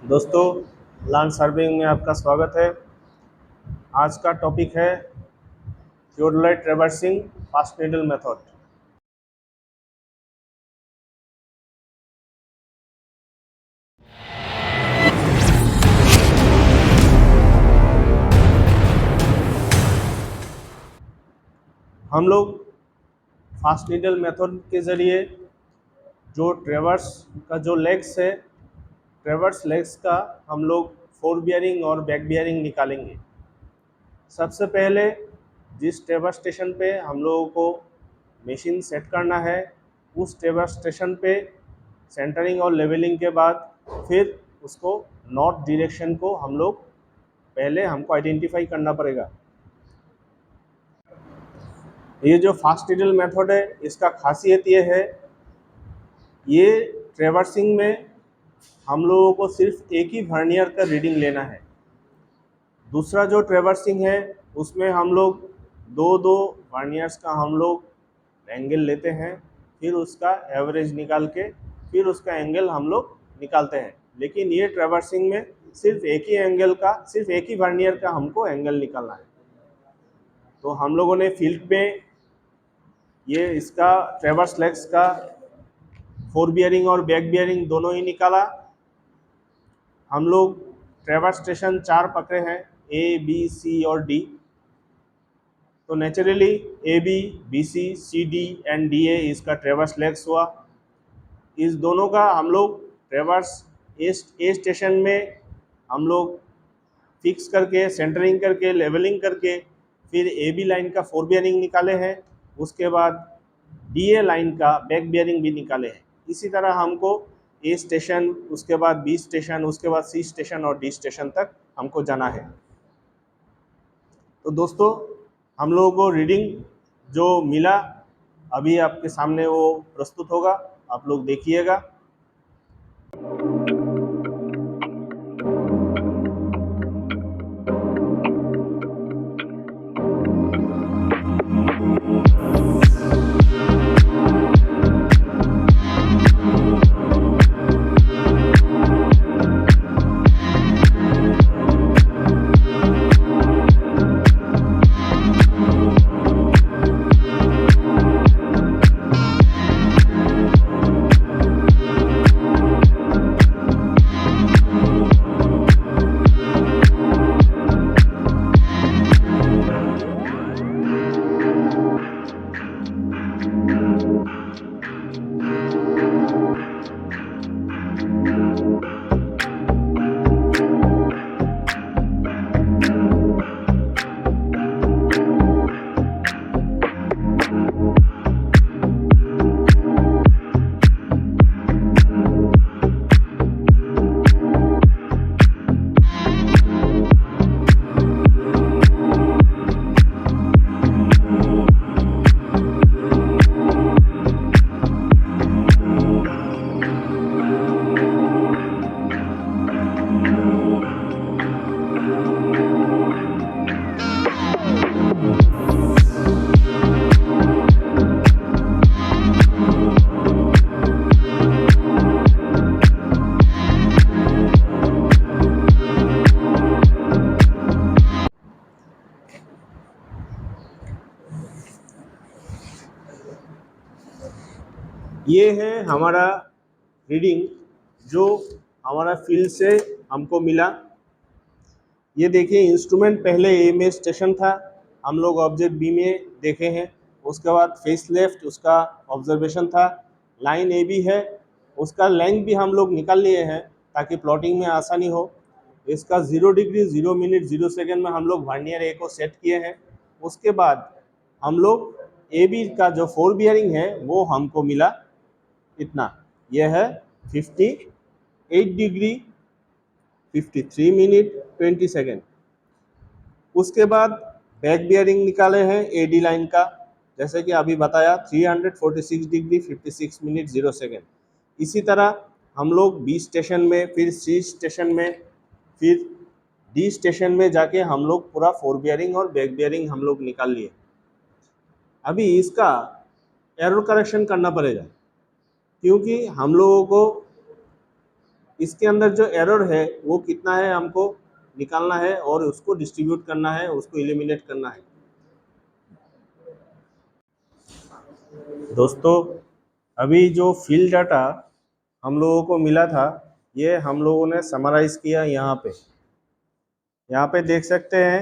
दोस्तों, learn serving में आपका स्वागत है। आज का टॉपिक है theodolite traversing fast needle method. हम लोग फास्ट नीडल मेथड के ज़रिए जो ट्रैवर्स का जो लेग्स है, ट्रैवर्स लेग्स का हम लोग फोर बियरिंग और बैक बियरिंग निकालेंगे। सबसे पहले जिस ट्रैवर्स स्टेशन पे हम लोगों को मशीन सेट करना है, उस ट्रैवर्स स्टेशन पे सेंटरिंग और लेवलिंग के बाद फिर उसको नॉर्थ डायरेक्शन को हम लोग पहले हमको आइडेंटिफाई करना पड़ेगा। ये जो फास्ट नीडल मेथड है, इसका खासियत ये है, ये ट्रैवर्सिंग में हम लोगों को सिर्फ एक ही वर्नियर का रीडिंग लेना है। दूसरा जो ट्रैवर्सिंग है उसमें हम लोग दो दो वर्नियर्स का हम लोग एंगल लेते हैं, फिर उसका एवरेज निकाल के फिर उसका एंगल हम लोग निकालते हैं। लेकिन ये ट्रैवर्सिंग में सिर्फ एक ही एंगल का, सिर्फ एक ही वर्नियर का हमको एंगल निकालना है। तो हम लोगों ने फील्ड में ये इसका ट्रैवर्स लेग्स का फोर बियरिंग और बैक बियरिंग दोनों ही निकाला। हम लोग ट्रैवर्स स्टेशन 4 पकड़े हैं, ए बी सी और डी। तो naturally A B B C C D and D A इसका ट्रैवर्स लेग्स हुआ। इस दोनों का हम लोग ट्रैवर्स ए स्टेशन में हम लोग फिक्स करके सेंटरिंग करके लेवलिंग करके फिर ए बी लाइन का फोर बियरिंग निकाले हैं। उसके बाद डी ए लाइन का बैक बियरिंग भी निकाले हैं। इसी तरह हमको ए स्टेशन, उसके बाद बी स्टेशन, उसके बाद सी स्टेशन और डी स्टेशन तक हमको जाना है। तो दोस्तों, हम लोगों को रीडिंग जो मिला अभी आपके सामने वो प्रस्तुत होगा, आप लोग देखिएगा। ये है हमारा रीडिंग जो हमारा फील्ड से हमको मिला। ये देखिए, इंस्ट्रूमेंट पहले ए में स्टेशन था, हम लोग ऑब्जेक्ट बी में देखे हैं। उसके बाद फेस लेफ्ट उसका ऑब्जर्वेशन था, लाइन ए बी है, उसका लेंथ भी हम लोग निकाल लिए हैं ताकि प्लॉटिंग में आसानी हो। इसका 0 डिग्री 0 मिनट 0 सेकेंड में हम लोग वर्नियर ए को सेट किए हैं। उसके बाद हम लोग ए बी का जो फोर बियरिंग है वो हमको मिला इतना, यह है 58 डिग्री 53 मिनट 20 सेकेंड। उसके बाद बैक बियरिंग निकाले हैं ए डी लाइन का, जैसे कि अभी बताया 346 डिग्री 56 मिनट 0 सेकेंड। इसी तरह हम लोग बी स्टेशन में, फिर सी स्टेशन में, फिर डी स्टेशन में जाके हम लोग पूरा फोर बियरिंग और बैक बियरिंग हम लोग निकाल लिए। अभी इसका एरर करेक्शन करना पड़ेगा, क्योंकि हम लोगों को इसके अंदर जो एरर है वो कितना है हमको निकालना है और उसको डिस्ट्रीब्यूट करना है, उसको एलिमिनेट करना है। दोस्तों अभी जो फील्ड डाटा हम लोगों को मिला था ये हम लोगों ने समराइज किया यहाँ पे। यहाँ पे देख सकते हैं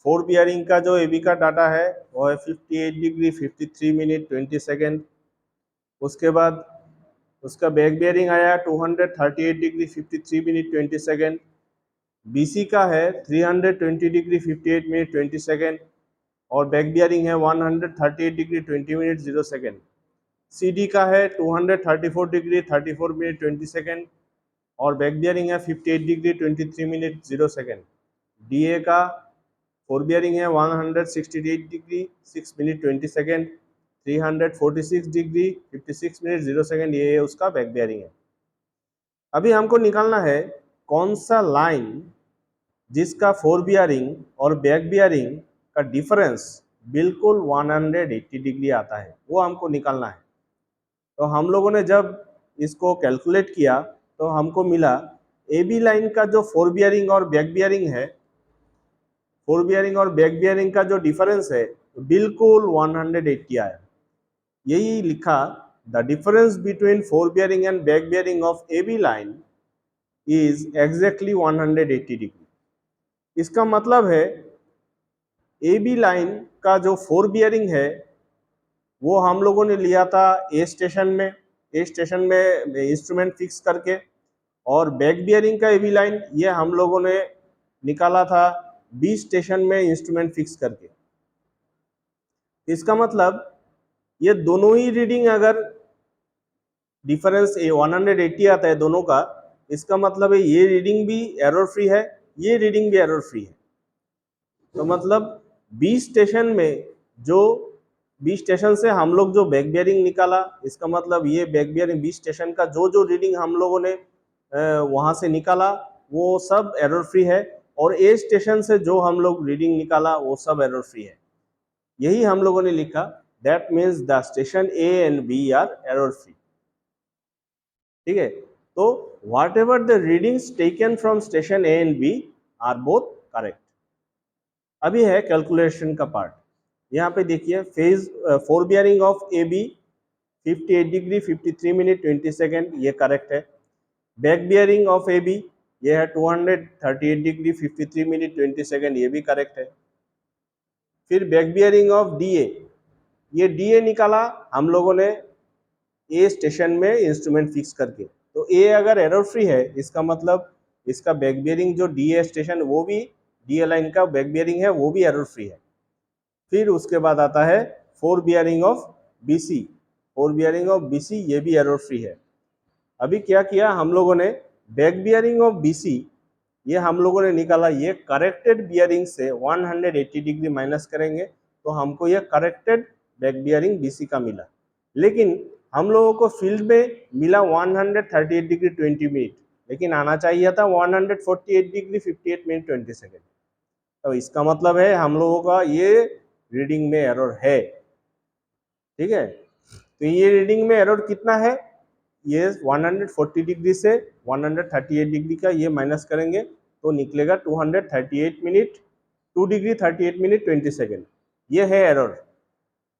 4 बियरिंग का जो एबी का डाटा है वो है 58 डिग्री 53 मिनट 20 सेकेंड। उसके बाद उसका बैक बियरिंग आया 238 डिग्री 53 मिनट 20 सेकेंड। बीसी का है 320 डिग्री 58 मिनट 20 सेकेंड और बैक बियरिंग है 138 डिग्री 20 मिनट 0 सेकेंड। सीडी का है 234 डिग्री 34 मिनट 20 सेकेंड और बैक बियरिंग है 58 डिग्री 23 मिनट 0 सेकेंड। डीए का 4 बियरिंग है 168 degree 6 minute 20 second, 346 degree 56 minute 0 second, ये उसका बैक बियरिंग है। अभी हमको निकालना है कौन सा लाइन जिसका 4 बियरिंग और बैक बियरिंग का डिफरेंस बिल्कुल 180 डिग्री आता है, वो हमको निकालना है। तो हम लोगों ने जब इसको कैलकुलेट किया तो हमको मिला ए बी लाइन का जो 4 बियरिंग और बैक बियरिंग है, 4 बियरिंग और बैक बियरिंग का जो डिफरेंस है बिल्कुल 180 आया। यही लिखा the difference between 4 bearing and back bearing of A B line is exactly 180 degree. इसका मतलब है ए बी लाइन का जो 4 बियरिंग है वो हम लोगों ने लिया था ए स्टेशन में इंस्ट्रूमेंट फिक्स करके, और बैक बियरिंग का ए बी लाइन ये हम लोगों ने निकाला था बी स्टेशन में इंस्ट्रूमेंट फिक्स करके। इसका मतलब ये दोनों ही रीडिंग अगर डिफरेंस 180 आता है दोनों का, इसका मतलब है ये रीडिंग भी एरर फ्री है, ये रीडिंग भी एरर फ्री है। तो मतलब बी स्टेशन में जो बी स्टेशन से हम लोग जो बैक बियरिंग निकाला, इसका मतलब ये बैक बियरिंग बी स्टेशन का जो रीडिंग हम लोगों ने वहां से निकाला वो सब एरर फ्री है, और ए स्टेशन से जो हम लोग रीडिंग निकाला वो सब एरर फ्री है। यही हम लोगों ने लिखा that means the station A and B are error free. ठीक है, तो whatever the readings taken from station A and B are both correct. अभी है कैलकुलेशन का पार्ट। यहाँ पे देखिए phase 4 bearing of A B 58 degree 53 minute 20 second, ये करेक्ट है। Back bearing of A B ये है 238 डिग्री 53 मिनट 20 सेकेंड, ये भी करेक्ट है। फिर back bearing of D A, ये डी ए निकाला हम लोगों ने ए स्टेशन में इंस्ट्रूमेंट फिक्स करके। तो ए अगर एरर फ्री है इसका मतलब इसका बैक बियरिंग जो डी ए स्टेशन वो भी डी ए लाइन का बैक बियरिंग है वो भी एरर फ्री है। फिर उसके बाद आता है 4 bearing of B C, 4 bearing of B C ये भी एरर फ्री है। अभी क्या किया हम लोगों ने, back bearing of B C ये हम लोगों ने निकाला, ये करेक्टेड बियरिंग से 180 डिग्री माइनस करेंगे तो हमको ये करेक्टेड बैक बियरिंग बीसी का मिला। लेकिन हम लोगों को फील्ड में मिला 138 डिग्री 20 मिनट, लेकिन आना चाहिए था 148 डिग्री 58 मिनट 20 सेकेंड। तो इसका मतलब है हम लोगों का ये रीडिंग में एरर है। ठीक है, तो ये रीडिंग में एरर कितना है, ये 140 डिग्री से 138 डिग्री का ये माइनस करेंगे तो निकलेगा 238 मिनट 2 डिग्री 38 मिनट 20 सेकेंड। ये है एरर।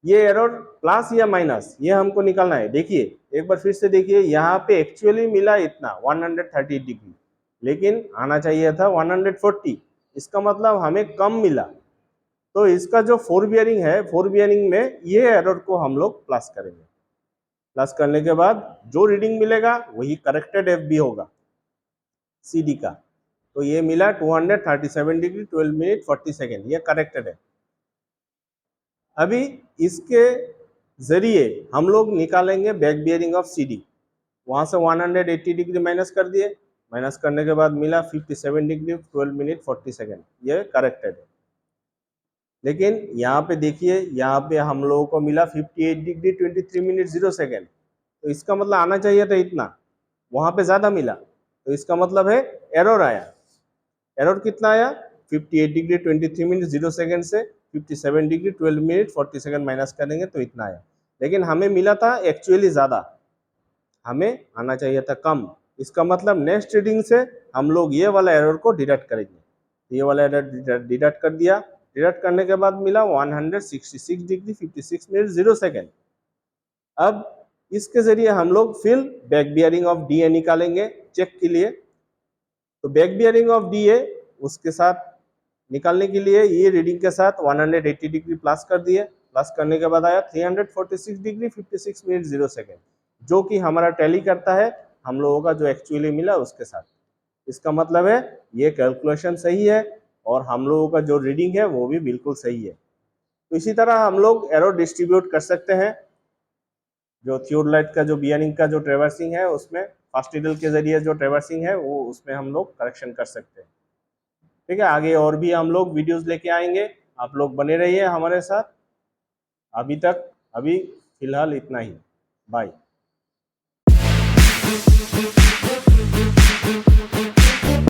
ये एरर प्लस या माइनस ये हमको निकालना है। देखिए एक बार फिर से देखिए, यहाँ पे एक्चुअली मिला इतना 138 डिग्री, लेकिन आना चाहिए था 140, इसका मतलब हमें कम मिला। तो इसका जो 4 बियरिंग है 4 बियरिंग में ये एरर को हम लोग प्लस करेंगे। प्लस करने के बाद जो रीडिंग मिलेगा वही करेक्टेड एफ बी होगा सी डी का। तो ये मिला 237 डिग्री 12 मिनट 40 सेकेंड, ये करेक्टेड है। अभी इसके जरिए हम लोग निकालेंगे back bearing of C D. वहाँ से 180 डिग्री माइनस कर दिए, माइनस करने के बाद मिला 57 डिग्री 12 मिनट 40 सेकेंड, ये करेक्टेड है। लेकिन यहाँ पे देखिए, यहाँ पे हम लोगों को मिला 58 डिग्री 23 मिनट 0 सेकेंड, तो इसका मतलब आना चाहिए था इतना, वहाँ पे ज़्यादा मिला, तो इसका मतलब है एरर आया। एरर कितना आया, 58 डिग्री 23 मिनट 0 सेकेंड से 57 डिग्री 12 मिनट 40 सेकेंड माइनस करेंगे तो इतना आया। लेकिन हमें मिला था एक्चुअली ज़्यादा, हमें आना चाहिए था कम। इसका मतलब नेक्स्ट रीडिंग से हम लोग ये वाला एरर को डिडक्ट करेंगे। ये वाला एरर डिडक्ट कर दिया। डिडक्ट करने के बाद मिला 166 डिग्री 56 मिनट 0 सेकेंड। अब इसके जरिए हम लोग फिर back bearing of D A निकालेंगे चेक के लिए। तो back bearing of D A उसके साथ निकालने के लिए ये रीडिंग के साथ 180 डिग्री प्लस कर दिए। प्लस करने के बाद आया 346 डिग्री 56 मिनट 0 सेकेंड, जो कि हमारा टैली करता है हम लोगों का जो एक्चुअली मिला उसके साथ। इसका मतलब है ये कैलकुलेशन सही है और हम लोगों का जो रीडिंग है वो भी बिल्कुल सही है। तो इसी तरह हम लोग एरो डिस्ट्रीब्यूट कर सकते हैं। जो थियोडोलाइट का जो बियरिंग का जो ट्रेवर्सिंग है उसमें फर्स्ट नीडल के जरिए जो ट्रेवर्सिंग है वो उसमें हम लोग करेक्शन कर सकते हैं। ठीक है, आगे और भी हम लोग वीडियोस लेके आएंगे, आप लोग बने रहिए हमारे साथ। अभी फिलहाल इतना ही, बाय।